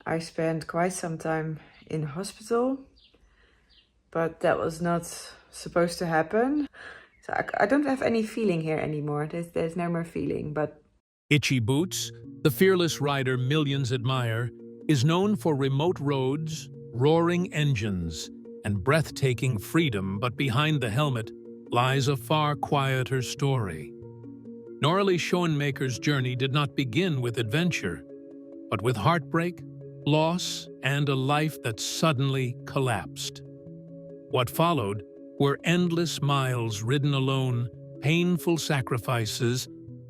I spent quite some time in hospital, but that was not supposed to happen. So I don't have any feeling here anymore. There's no more feeling, but Itchy Boots, the fearless rider millions admire, is known for remote roads, roaring engines, and breathtaking freedom, but behind the helmet lies a far quieter story. Noraly Schoenmaker's journey did not begin with adventure, but with heartbreak, loss, and a life that suddenly collapsed. What followed were endless miles ridden alone, painful sacrifices,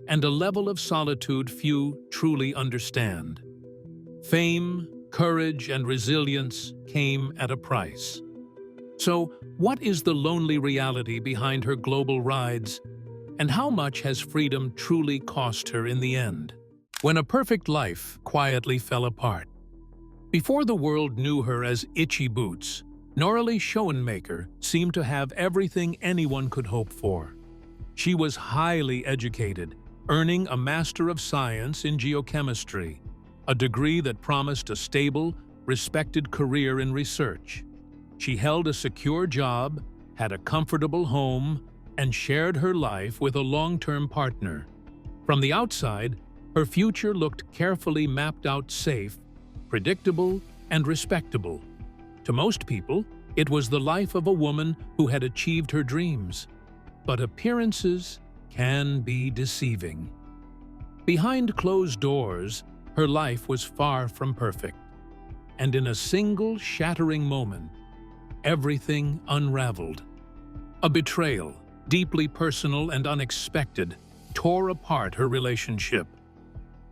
and a level of solitude few truly understand. Fame, courage, and resilience came at a price. So, what is the lonely reality behind her global rides, and how much has freedom truly cost her in the end? When a perfect life quietly fell apart. Before the world knew her as Itchy Boots, Noraly Schoenmaker seemed to have everything anyone could hope for. She was highly educated, earning a Master of Science in Geochemistry, a degree that promised a stable, respected career in research. She held a secure job, had a comfortable home, and shared her life with a long-term partner. From the outside, her future looked carefully mapped out, safe, predictable, and respectable. To most people, it was the life of a woman who had achieved her dreams. But appearances can be deceiving. Behind closed doors, her life was far from perfect. And in a single shattering moment, everything unraveled. A betrayal, deeply personal and unexpected, tore apart her relationship.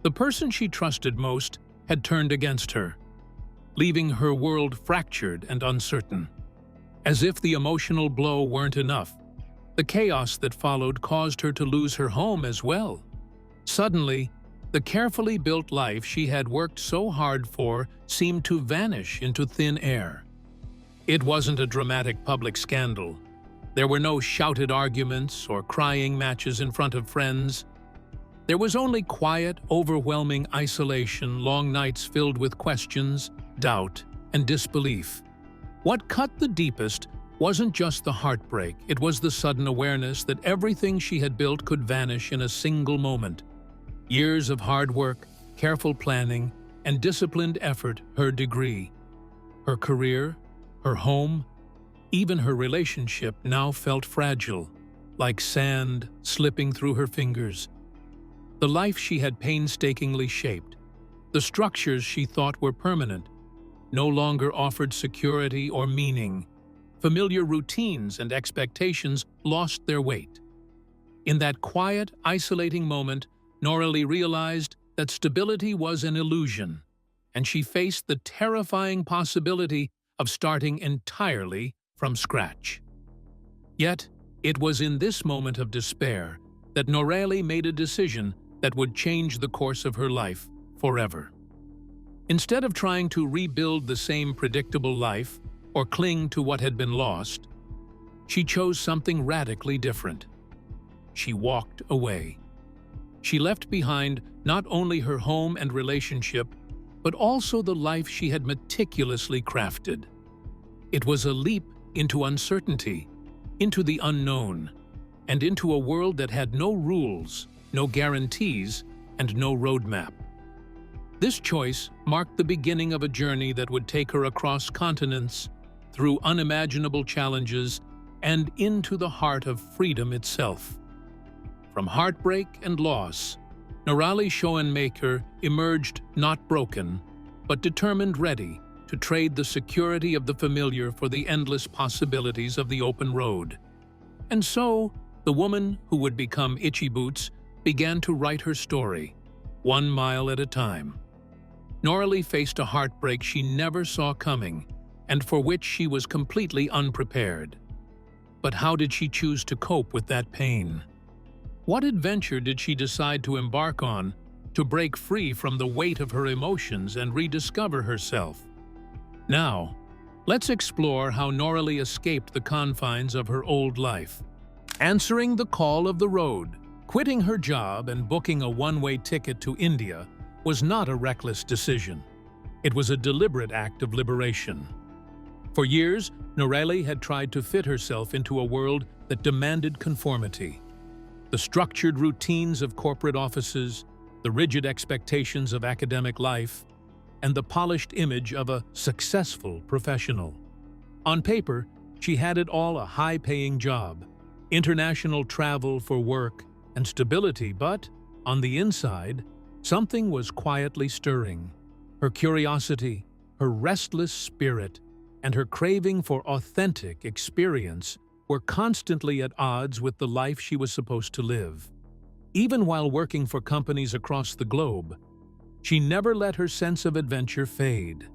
The person she trusted most had turned against her, leaving her world fractured and uncertain. As if the emotional blow weren't enough, the chaos that followed caused her to lose her home as well. Suddenly, the carefully built life she had worked so hard for seemed to vanish into thin air. It wasn't a dramatic public scandal. There were no shouted arguments or crying matches in front of friends. There was only quiet, overwhelming isolation, long nights filled with questions, doubt, and disbelief. What cut the deepest wasn't just the heartbreak, it was the sudden awareness that everything she had built could vanish in a single moment. Years of hard work, careful planning, and disciplined effort, her degree, her career, her home, even her relationship now felt fragile, like sand slipping through her fingers. The life she had painstakingly shaped, the structures she thought were permanent, no longer offered security or meaning. Familiar routines and expectations lost their weight. In that quiet, isolating moment, Noraly realized that stability was an illusion, and she faced the terrifying possibility of starting entirely from scratch. Yet, it was in this moment of despair that Noraly made a decision that would change the course of her life forever. Instead of trying to rebuild the same predictable life or cling to what had been lost, she chose something radically different. She walked away. She left behind not only her home and relationship, but also the life she had meticulously crafted. It was a leap into uncertainty, into the unknown, and into a world that had no rules, no guarantees, and no roadmap. This choice marked the beginning of a journey that would take her across continents, through unimaginable challenges, and into the heart of freedom itself. From heartbreak and loss, Noraly Schoenmaker emerged not broken, but determined, ready to trade the security of the familiar for the endless possibilities of the open road. And so, the woman who would become Itchy Boots began to write her story, 1 mile at a time. Noraly faced a heartbreak she never saw coming, and for which she was completely unprepared. But how did she choose to cope with that pain? What adventure did she decide to embark on to break free from the weight of her emotions and rediscover herself? Now, let's explore how Noraly escaped the confines of her old life. Answering the call of the road, quitting her job and booking a one-way ticket to India was not a reckless decision. It was a deliberate act of liberation. For years, Noraly had tried to fit herself into a world that demanded conformity. The structured routines of corporate offices, the rigid expectations of academic life, and the polished image of a successful professional. On paper, she had it all: a high-paying job, international travel for work, and stability, but on the inside, something was quietly stirring. Her curiosity, her restless spirit, and her craving for authentic experience were constantly at odds with the life she was supposed to live. Even while working for companies across the globe, she never let her sense of adventure fade.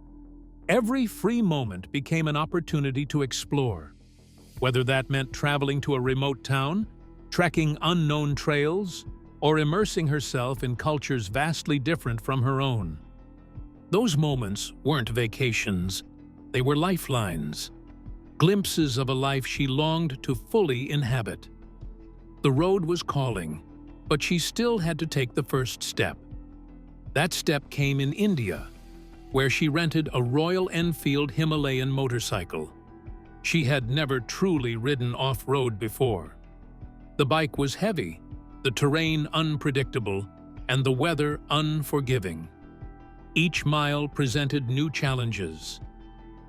Every free moment became an opportunity to explore, whether that meant traveling to a remote town, trekking unknown trails, or immersing herself in cultures vastly different from her own. Those moments weren't vacations, they were lifelines, glimpses of a life she longed to fully inhabit. The road was calling, but she still had to take the first step. That step came in India, where she rented a Royal Enfield Himalayan motorcycle. She had never truly ridden off-road before. The bike was heavy, the terrain unpredictable, and the weather unforgiving. Each mile presented new challenges: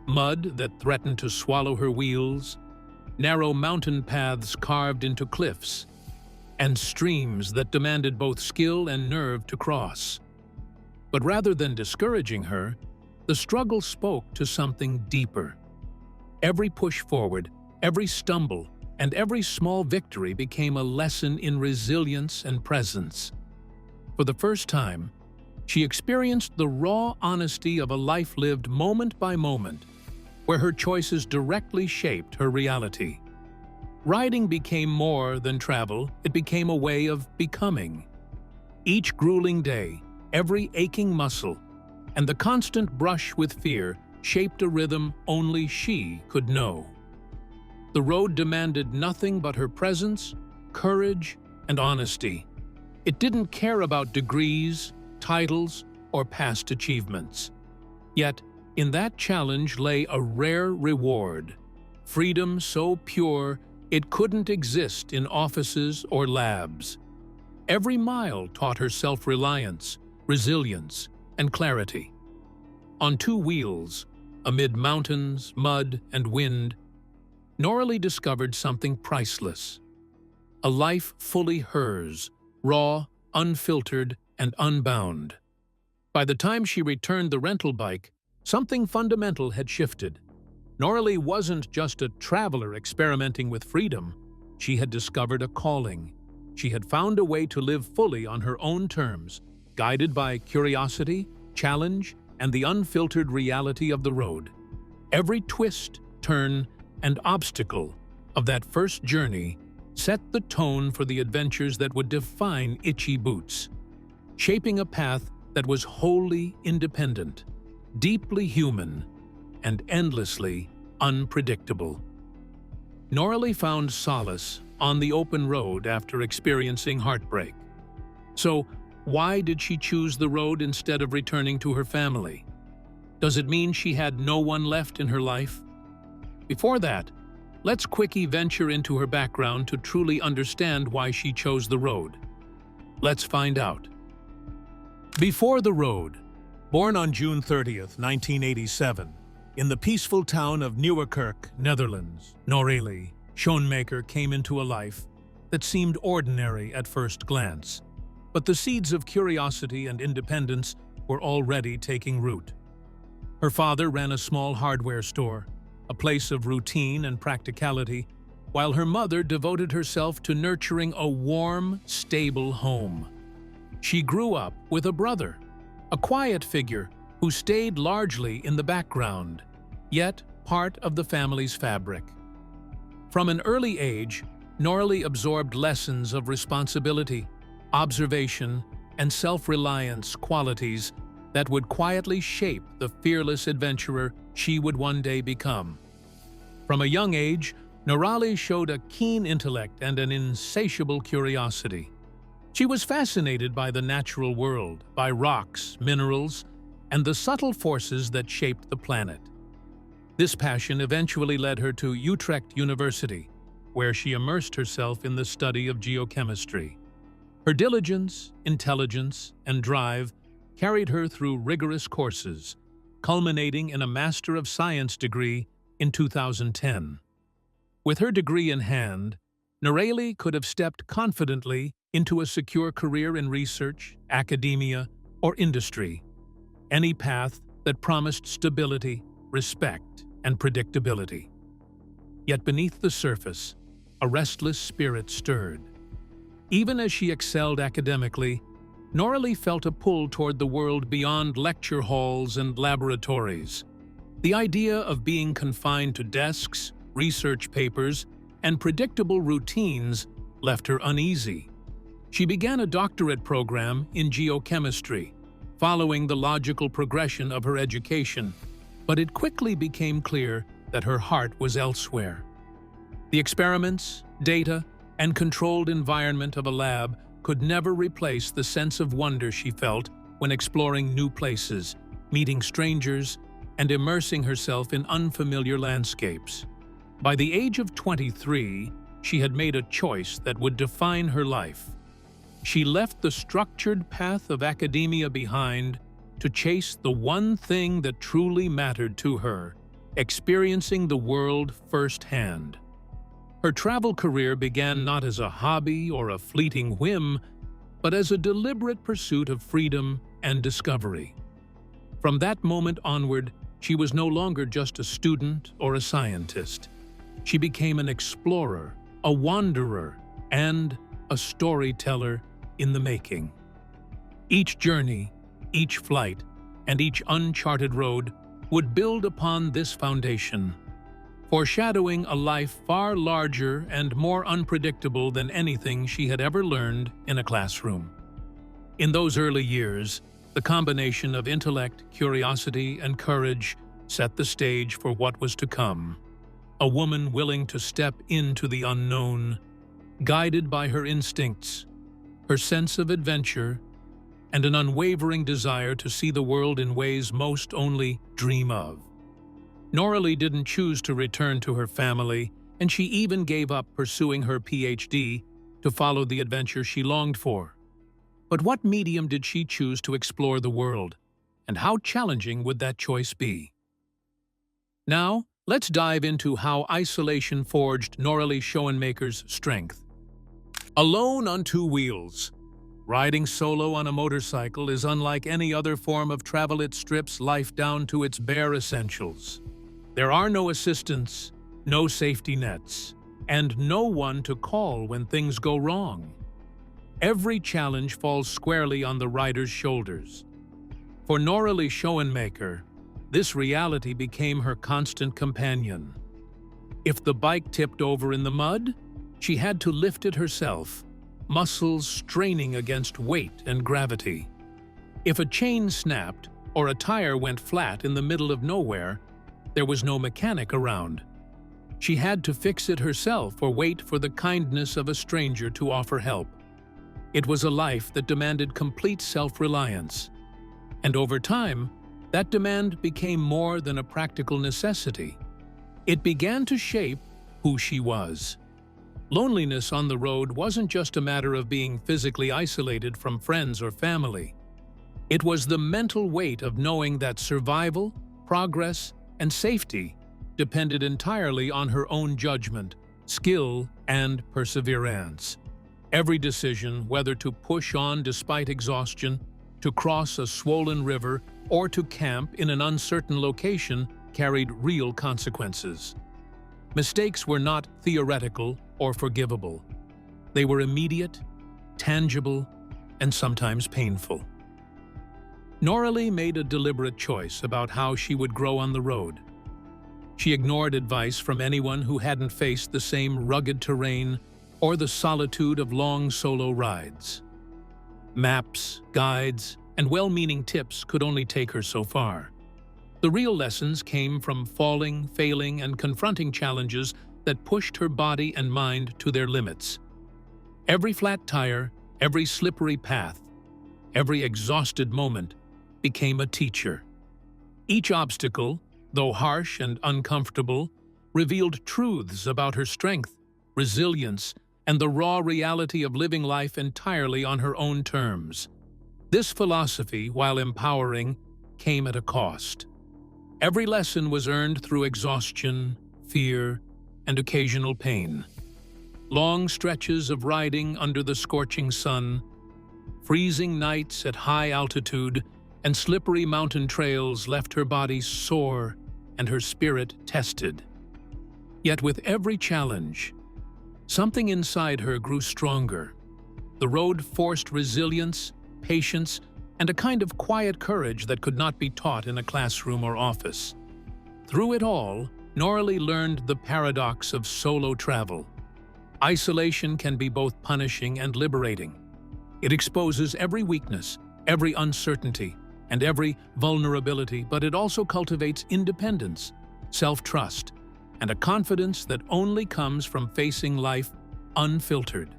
mud that threatened to swallow her wheels, narrow mountain paths carved into cliffs, and streams that demanded both skill and nerve to cross. But rather than discouraging her, the struggle spoke to something deeper. Every push forward, every stumble, and every small victory became a lesson in resilience and presence. For the first time, she experienced the raw honesty of a life lived moment by moment, where her choices directly shaped her reality. Riding became more than travel, it became a way of becoming. Each grueling day, every aching muscle, and the constant brush with fear shaped a rhythm only she could know. The road demanded nothing but her presence, courage, and honesty. It didn't care about degrees, titles, or past achievements. Yet, in that challenge lay a rare reward: freedom so pure it couldn't exist in offices or labs. Every mile taught her self-reliance, resilience, and clarity. On two wheels, amid mountains, mud, and wind, Noraly discovered something priceless: a life fully hers, raw, unfiltered, and unbound. By the time she returned the rental bike, something fundamental had shifted. Noraly wasn't just a traveler experimenting with freedom. She had discovered a calling. She had found a way to live fully on her own terms, guided by curiosity, challenge, and the unfiltered reality of the road. Every twist, turn, and obstacle of that first journey set the tone for the adventures that would define Itchy Boots, shaping a path that was wholly independent, deeply human, and endlessly unpredictable. Noraly found solace on the open road after experiencing heartbreak. So, why did she choose the road instead of returning to her family? Does it mean she had no one left in her life? Before that, let's quickly venture into her background to truly understand why she chose the road. Let's find out. Before the road. Born on June 30th, 1987, in the peaceful town of Nieuwerkerk, Netherlands, Noraly Schoenmaker came into a life that seemed ordinary at first glance. But the seeds of curiosity and independence were already taking root. Her father ran a small hardware store, a place of routine and practicality, while her mother devoted herself to nurturing a warm, stable home. She grew up with a brother, a quiet figure who stayed largely in the background, yet part of the family's fabric. From an early age, Noraly absorbed lessons of responsibility, observation, and self-reliance, qualities that would quietly shape the fearless adventurer she would one day become. From a young age, Noraly showed a keen intellect and an insatiable curiosity. She was fascinated by the natural world, by rocks, minerals, and the subtle forces that shaped the planet. This passion eventually led her to Utrecht University, where she immersed herself in the study of geochemistry. Her diligence, intelligence, and drive carried her through rigorous courses, culminating in a Master of Science degree in 2010. With her degree in hand, Noraly could have stepped confidently into a secure career in research, academia, or industry, any path that promised stability, respect, and predictability. Yet beneath the surface, a restless spirit stirred. Even as she excelled academically, Noraly felt a pull toward the world beyond lecture halls and laboratories. The idea of being confined to desks, research papers, and predictable routines left her uneasy. She began a doctorate program in geochemistry, following the logical progression of her education, but it quickly became clear that her heart was elsewhere. The experiments, data, and controlled environment of a lab could never replace the sense of wonder she felt when exploring new places, meeting strangers, and immersing herself in unfamiliar landscapes. By the age of 23, she had made a choice that would define her life. She left the structured path of academia behind to chase the one thing that truly mattered to her, experiencing the world firsthand. Her travel career began not as a hobby or a fleeting whim, but as a deliberate pursuit of freedom and discovery. From that moment onward, she was no longer just a student or a scientist. She became an explorer, a wanderer, and a storyteller in the making. Each journey, each flight, and each uncharted road would build upon this foundation, foreshadowing a life far larger and more unpredictable than anything she had ever learned in a classroom. In those early years, the combination of intellect, curiosity, and courage set the stage for what was to come. A woman willing to step into the unknown, guided by her instincts, her sense of adventure, and an unwavering desire to see the world in ways most only dream of. Noraly didn't choose to return to her family, and she even gave up pursuing her PhD to follow the adventure she longed for. But what medium did she choose to explore the world, and how challenging would that choice be? Now, let's dive into how isolation forged Noraly Schoenmaker's strength. Alone on two wheels. Riding solo on a motorcycle is unlike any other form of travel. It strips life down to its bare essentials. There are no assistants, no safety nets, and no one to call when things go wrong. Every challenge falls squarely on the rider's shoulders. For Noraly Schoenmaker, this reality became her constant companion. If the bike tipped over in the mud, she had to lift it herself, muscles straining against weight and gravity. If a chain snapped or a tire went flat in the middle of nowhere, there was no mechanic around. She had to fix it herself or wait for the kindness of a stranger to offer help. It was a life that demanded complete self-reliance. And over time, that demand became more than a practical necessity. It began to shape who she was. Loneliness on the road wasn't just a matter of being physically isolated from friends or family. It was the mental weight of knowing that survival, progress, and safety depended entirely on her own judgment, skill, and perseverance. Every decision, whether to push on despite exhaustion, to cross a swollen river, or to camp in an uncertain location, carried real consequences. Mistakes were not theoretical or forgivable. They were immediate, tangible, and sometimes painful. Noraly made a deliberate choice about how she would grow on the road. She ignored advice from anyone who hadn't faced the same rugged terrain or the solitude of long solo rides. Maps, guides, and well-meaning tips could only take her so far. The real lessons came from falling, failing, and confronting challenges that pushed her body and mind to their limits. Every flat tire, every slippery path, every exhausted moment became a teacher. Each obstacle, though harsh and uncomfortable, revealed truths about her strength, resilience, and the raw reality of living life entirely on her own terms. This philosophy, while empowering, came at a cost. Every lesson was earned through exhaustion, fear, and occasional pain. Long stretches of riding under the scorching sun, freezing nights at high altitude, and slippery mountain trails left her body sore and her spirit tested. Yet with every challenge, something inside her grew stronger. The road forced resilience, patience, and a kind of quiet courage that could not be taught in a classroom or office. Through it all, Noraly learned the paradox of solo travel. Isolation can be both punishing and liberating. It exposes every weakness, every uncertainty, and every vulnerability, but it also cultivates independence, self-trust, and a confidence that only comes from facing life unfiltered.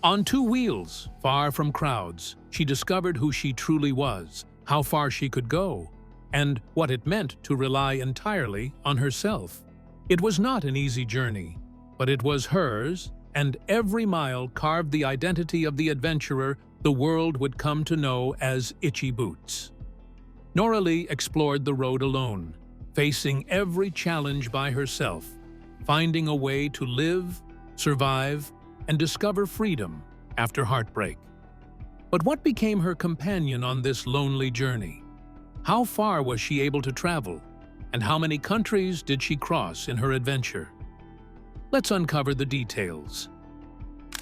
On two wheels, far from crowds, she discovered who she truly was, how far she could go, and what it meant to rely entirely on herself. It was not an easy journey, but it was hers, and every mile carved the identity of the adventurer the world would come to know as Itchy Boots. Noraly explored the road alone, facing every challenge by herself, finding a way to live, survive, and discover freedom after heartbreak. But what became her companion on this lonely journey? How far was she able to travel, and how many countries did she cross in her adventure? Let's uncover the details.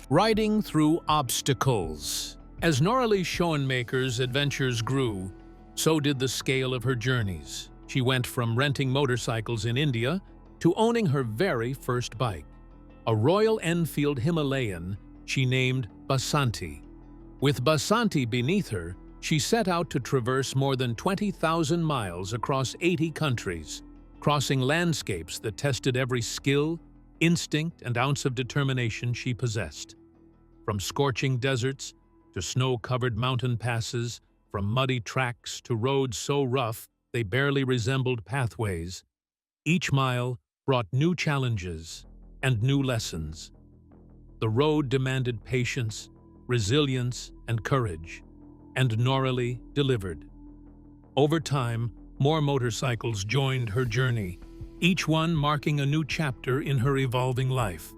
Riding through obstacles. As Noraly Schoenmaker's adventures grew, so did the scale of her journeys. She went from renting motorcycles in India to owning her very first bike, a Royal Enfield Himalayan she named Basanti. With Basanti beneath her, she set out to traverse more than 20,000 miles across 80 countries, crossing landscapes that tested every skill, instinct, and ounce of determination she possessed. From scorching deserts to snow-covered mountain passes, from muddy tracks to roads so rough they barely resembled pathways, each mile brought new challenges and new lessons. The road demanded patience, resilience, and courage, and Noraly delivered. Over time, more motorcycles joined her journey, each one marking a new chapter in her evolving life.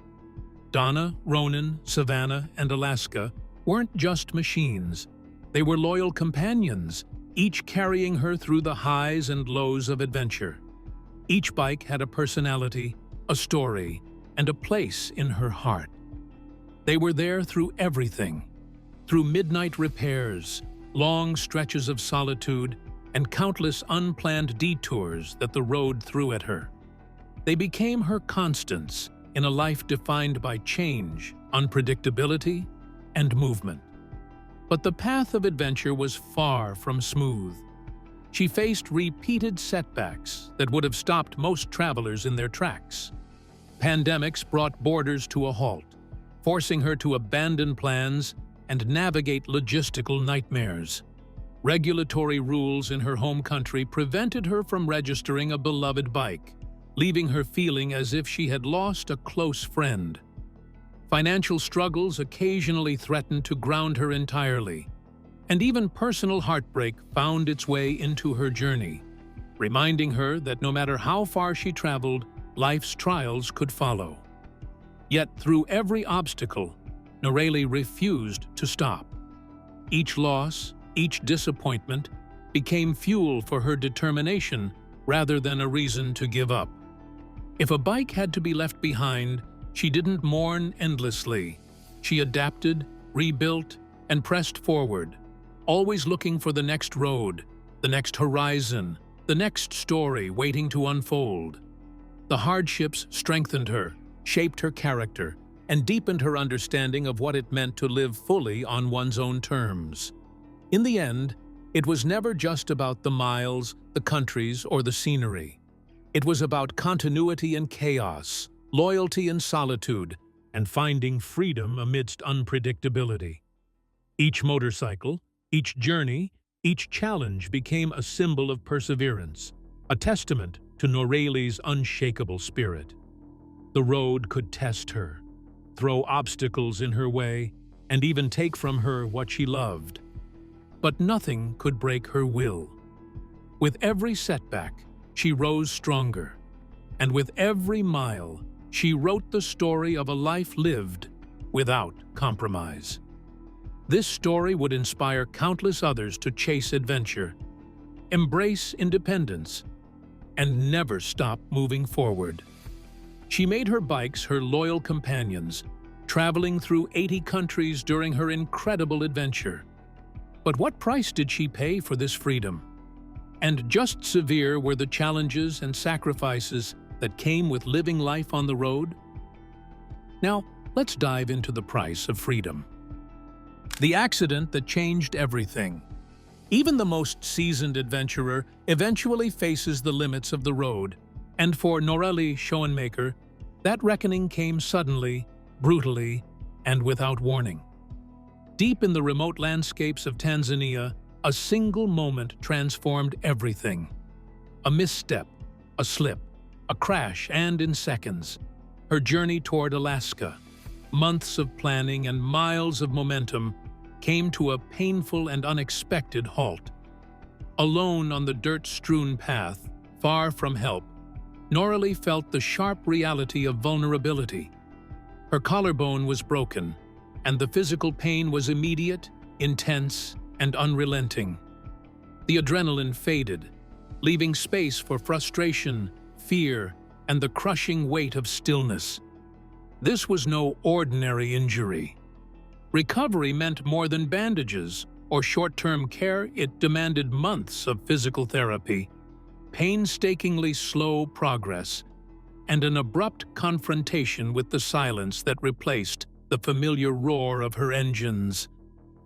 Donna, Ronan, Savannah, and Alaska weren't just machines. They were loyal companions, each carrying her through the highs and lows of adventure. Each bike had a personality, a story, and a place in her heart. They were there through everything, through midnight repairs, long stretches of solitude, and countless unplanned detours that the road threw at her. They became her constants in a life defined by change, unpredictability, and movement. But the path of adventure was far from smooth. She faced repeated setbacks that would have stopped most travelers in their tracks. Pandemics brought borders to a halt, forcing her to abandon plans and navigate logistical nightmares. Regulatory rules in her home country prevented her from registering a beloved bike, leaving her feeling as if she had lost a close friend. Financial struggles occasionally threatened to ground her entirely, and even personal heartbreak found its way into her journey, reminding her that no matter how far she traveled, life's trials could follow. Yet through every obstacle, Noraly refused to stop. Each loss, each disappointment, became fuel for her determination rather than a reason to give up. If a bike had to be left behind, she didn't mourn endlessly. She adapted, rebuilt, and pressed forward, always looking for the next road, the next horizon, the next story waiting to unfold. The hardships strengthened her, shaped her character, and deepened her understanding of what it meant to live fully on one's own terms. In the end, it was never just about the miles, the countries, or the scenery. It was about continuity and chaos, loyalty and solitude, and finding freedom amidst unpredictability. Each motorcycle, each journey, Each challenge became a symbol of perseverance, a testament to Noraly's unshakable spirit. The road could test her, throw obstacles in her way, and even take from her what she loved. But nothing could break her will. With every setback, she rose stronger, and with every mile, she wrote the story of a life lived without compromise. This story would inspire countless others to chase adventure, embrace independence, and never stop moving forward. She made her bikes her loyal companions, traveling through 80 countries during her incredible adventure. But what price did she pay for this freedom? And just severe were the challenges and sacrifices that came with living life on the road? Now, let's dive into the price of freedom. The accident that changed everything. Even the most seasoned adventurer eventually faces the limits of the road, and for Noraly Schoenmaker, that reckoning came suddenly, brutally, and without warning. Deep in the remote landscapes of Tanzania, a single moment transformed everything. A misstep, a slip, a crash, and in seconds, her journey toward Alaska, months of planning and miles of momentum, came to a painful and unexpected halt. Alone on the dirt-strewn path, far from help, Noraly felt the sharp reality of vulnerability. Her collarbone was broken, and the physical pain was immediate, intense, and unrelenting. The adrenaline faded, leaving space for frustration, fear, and the crushing weight of stillness. This was no ordinary injury. Recovery meant more than bandages or short-term care. It demanded months of physical therapy, painstakingly slow progress, and an abrupt confrontation with the silence that replaced the familiar roar of her engines.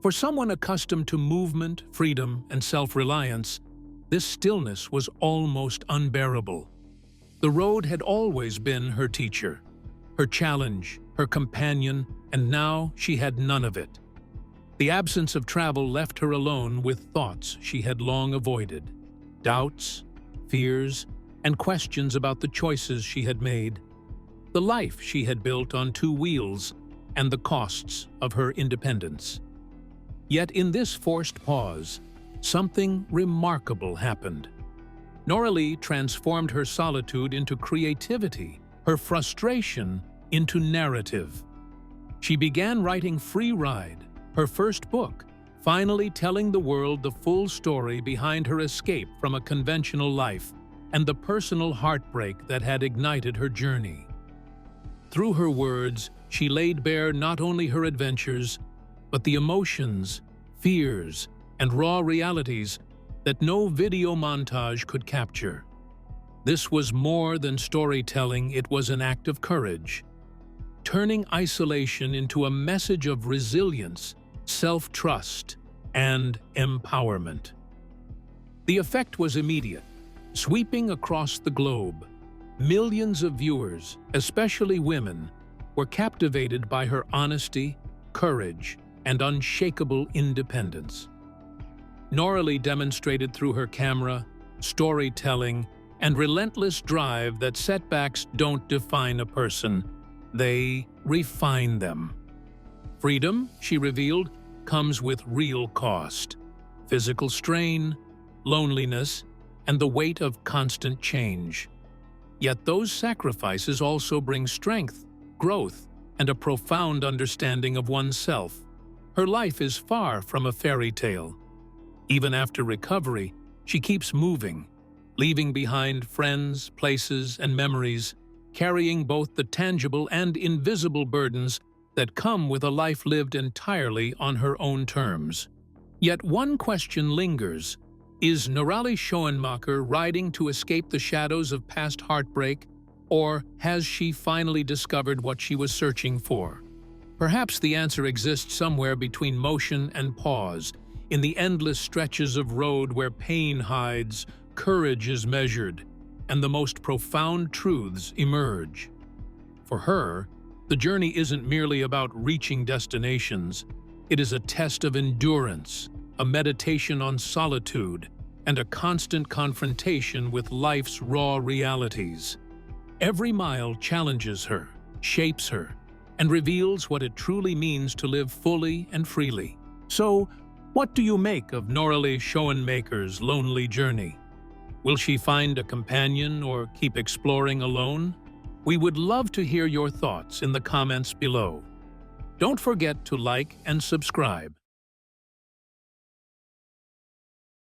For someone accustomed to movement, freedom, and self-reliance, this stillness was almost unbearable. The road had always been her teacher, her challenge, her companion, and now she had none of it. The absence of travel left her alone with thoughts she had long avoided, doubts, fears, and questions about the choices she had made, the life she had built on two wheels, and the costs of her independence. Yet in this forced pause, something remarkable happened. Noraly transformed her solitude into creativity, her frustration into narrative. She began writing Free Ride, her first book, finally telling the world the full story behind her escape from a conventional life and the personal heartbreak that had ignited her journey. Through her words, she laid bare not only her adventures, but the emotions, fears, and raw realities that no video montage could capture. This was more than storytelling, it was an act of courage, turning isolation into a message of resilience, self-trust, and empowerment. The effect was immediate, sweeping across the globe. Millions of viewers, especially women, were captivated by her honesty, courage, and unshakable independence. Noraly demonstrated through her camera, storytelling, and relentless drive that setbacks don't define a person, they refine them. Freedom, she revealed, comes with real cost: physical strain, loneliness, and the weight of constant change. Yet those sacrifices also bring strength, growth, and a profound understanding of oneself. Her life is far from a fairy tale. Even after recovery, she keeps moving, leaving behind friends, places, and memories, carrying both the tangible and invisible burdens that come with a life lived entirely on her own terms. Yet one question lingers: is Noraly Schoenmaker riding to escape the shadows of past heartbreak, or has she finally discovered what she was searching for? Perhaps the answer exists somewhere between motion and pause, in the endless stretches of road where pain hides, courage is measured, and the most profound truths emerge. For her, the journey isn't merely about reaching destinations. It is a test of endurance, a meditation on solitude, and a constant confrontation with life's raw realities. Every mile challenges her, shapes her, and reveals what it truly means to live fully and freely. So, what do you make of Noraly Schoenmaker's lonely journey? Will she find a companion or keep exploring alone? We would love to hear your thoughts in the comments below. Don't forget to like and subscribe